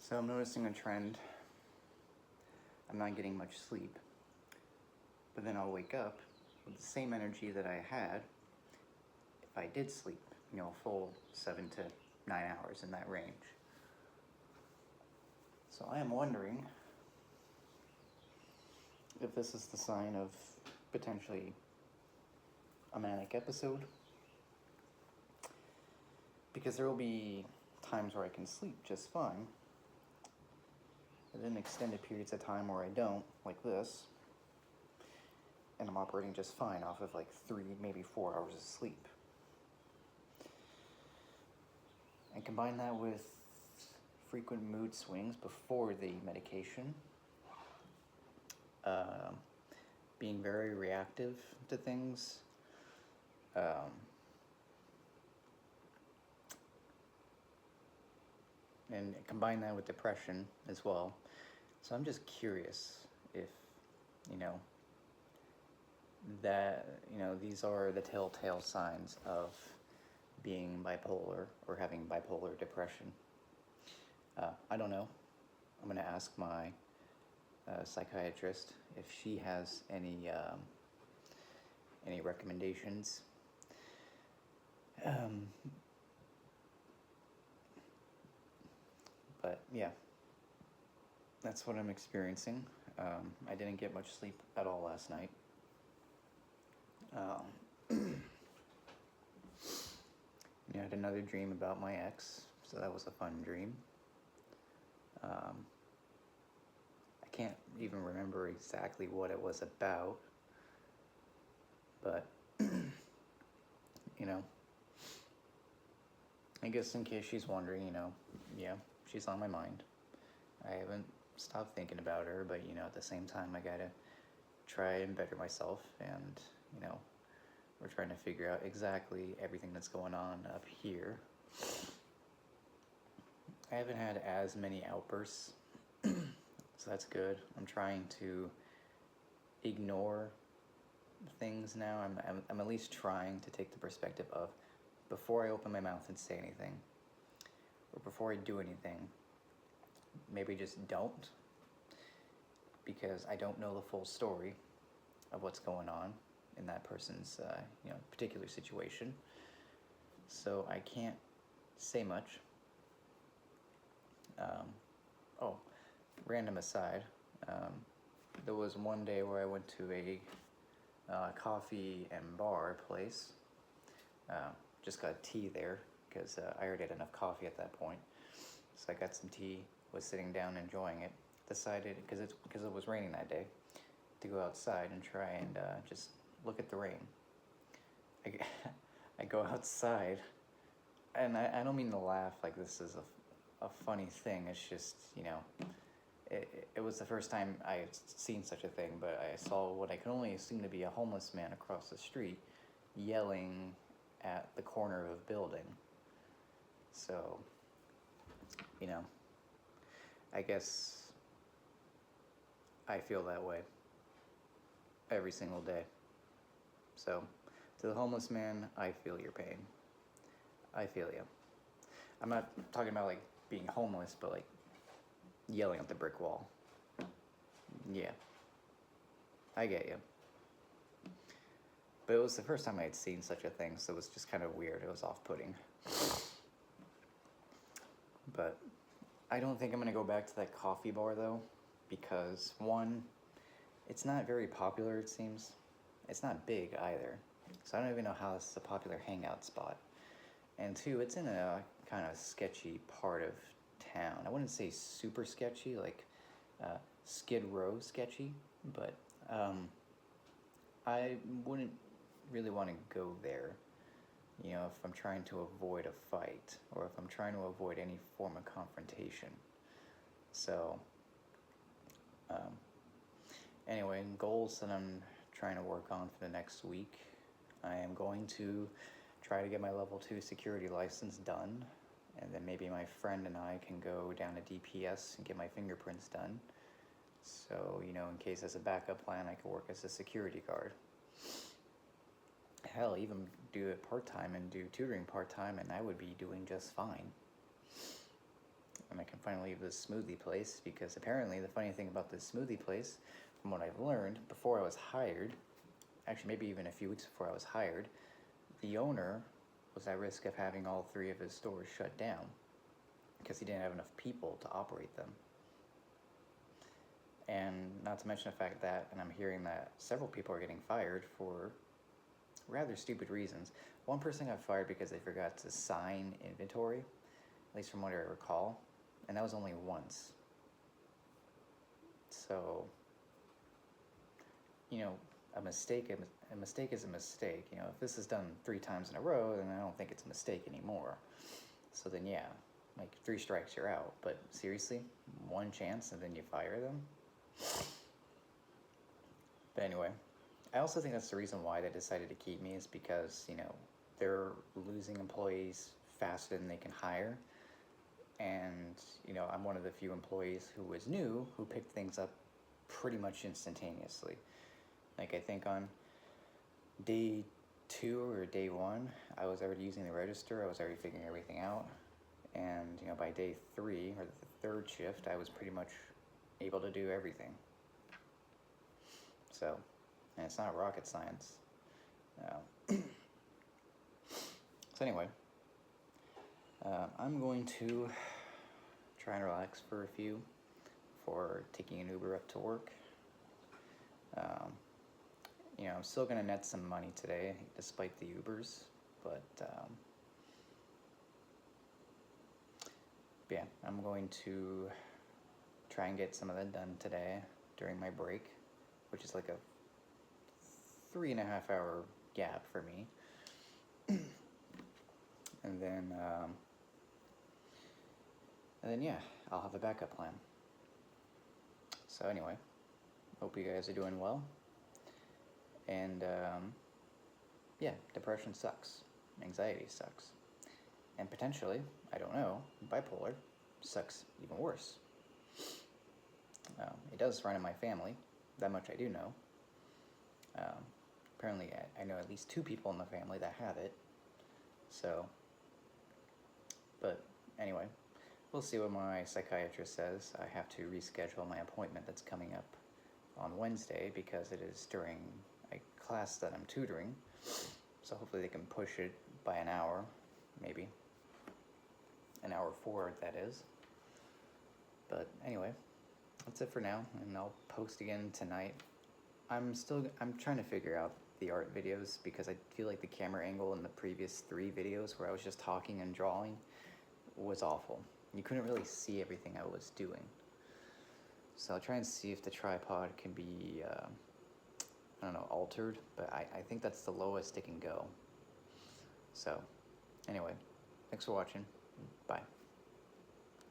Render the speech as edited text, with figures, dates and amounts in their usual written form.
So I'm noticing a trend. I'm not getting much sleep, but then I'll wake up with the same energy that I had if I did sleep, a full 7 to 9 hours in that range. So I am wondering if this is the sign of potentially a manic episode, because there will be times where I can sleep just fine, and then extended periods of time where I don't, like this, and I'm operating just fine off of like 3, maybe 4 hours of sleep. And combine that with frequent mood swings before the medication, being very reactive to things, and combine that with depression as well. So I'm just curious if, these are the telltale signs of being bipolar or having bipolar depression. I don't know. I'm going to ask my psychiatrist if she has any recommendations. But yeah, that's what I'm experiencing. I didn't get much sleep at all last night. I had another dream about my ex, so that was a fun dream. I can't even remember exactly what it was about, but I guess in case she's wondering, yeah, she's on my mind. I haven't stopped thinking about her, but at the same time, I gotta try and better myself, and we're trying to figure out exactly everything that's going on up here. I haven't had as many outbursts, so that's good. I'm trying to ignore things now. I'm at least trying to take the perspective of, before I open my mouth and say anything, or before I do anything, maybe just don't, because I don't know the full story of what's going on in that person's particular situation. So I can't say much. Random aside, there was one day where I went to a coffee and bar place. Just got tea there because I already had enough coffee at that point. So I got some tea, was sitting down enjoying it. Decided, because it was raining that day, to go outside and try and just look at the rain. I go outside, and I don't mean to laugh like this is a funny thing. It's just, it was the first time I had seen such a thing, but I saw what I could only assume to be a homeless man across the street yelling at the corner of a building. So, I guess I feel that way every single day. So, to the homeless man, I feel your pain. I feel you. I'm not talking about like being homeless, but like yelling at the brick wall. Yeah, I get you. But it was the first time I had seen such a thing, so it was just kind of weird. It was off-putting. But I don't think I'm going to go back to that coffee bar, though, because, one, it's not very popular, it seems. It's not big, either. So I don't even know how this is a popular hangout spot. And two, it's in a kind of sketchy part of town. I wouldn't say super sketchy, like Skid Row sketchy, but I wouldn't really want to go there, if I'm trying to avoid a fight or if I'm trying to avoid any form of confrontation. So, anyway, goals that I'm trying to work on for the next week. I am going to try to get my level 2 security license done, and then maybe my friend and I can go down to DPS and get my fingerprints done. So, in case as a backup plan, I could work as a security guard. Hell, even do it part-time and do tutoring part-time, and I would be doing just fine. and I can finally leave this smoothie place, because apparently the funny thing about this smoothie place, from what I've learned, before I was hired, actually maybe even a few weeks before I was hired, the owner was at risk of having all 3 of his stores shut down because he didn't have enough people to operate them. And not to mention the fact that, and I'm hearing that several people are getting fired for rather stupid reasons. One person got fired because they forgot to sign inventory, at least from what I recall, and that was only once. So, you know, a mistake is a mistake. You know, if this is done 3 times in a row, then I don't think it's a mistake anymore. So then, yeah, like 3 strikes, you're out. But seriously, 1 chance and then you fire them? But anyway, I also think that's the reason why they decided to keep me, is because, you know, they're losing employees faster than they can hire. And, you know, I'm one of the few employees who was new, who picked things up pretty much instantaneously. Like, I think on day 2 or day 1, I was already using the register, I was already figuring everything out. And, you know, by day 3, or the 3rd shift, I was pretty much able to do everything. So, and it's not rocket science. So anyway, I'm going to try and relax for a few before taking an Uber up to work. You know, I'm still going to net some money today, despite the Ubers, but yeah, I'm going to try and get some of that done today during my break, which is like a 3.5 hour gap for me. And then yeah, I'll have a backup plan. So anyway, hope you guys are doing well. And yeah, depression sucks. Anxiety sucks. And potentially, I don't know, bipolar sucks even worse. It does run in my family. That much I do know. Apparently, I know at least 2 people in the family that have it. So, but anyway, we'll see what my psychiatrist says. I have to reschedule my appointment that's coming up on Wednesday, because it is during a class that I'm tutoring. So hopefully they can push it by an hour, maybe. An hour forward, that is. But anyway, that's it for now, and I'll post again tonight. I'm trying to figure out the art videos, because I feel like the camera angle in the previous 3 videos where I was just talking and drawing was awful. You couldn't really see everything I was doing. So I'll try and see if the tripod can be, I don't know, altered, but I think that's the lowest it can go. So, anyway, thanks for watching. Bye.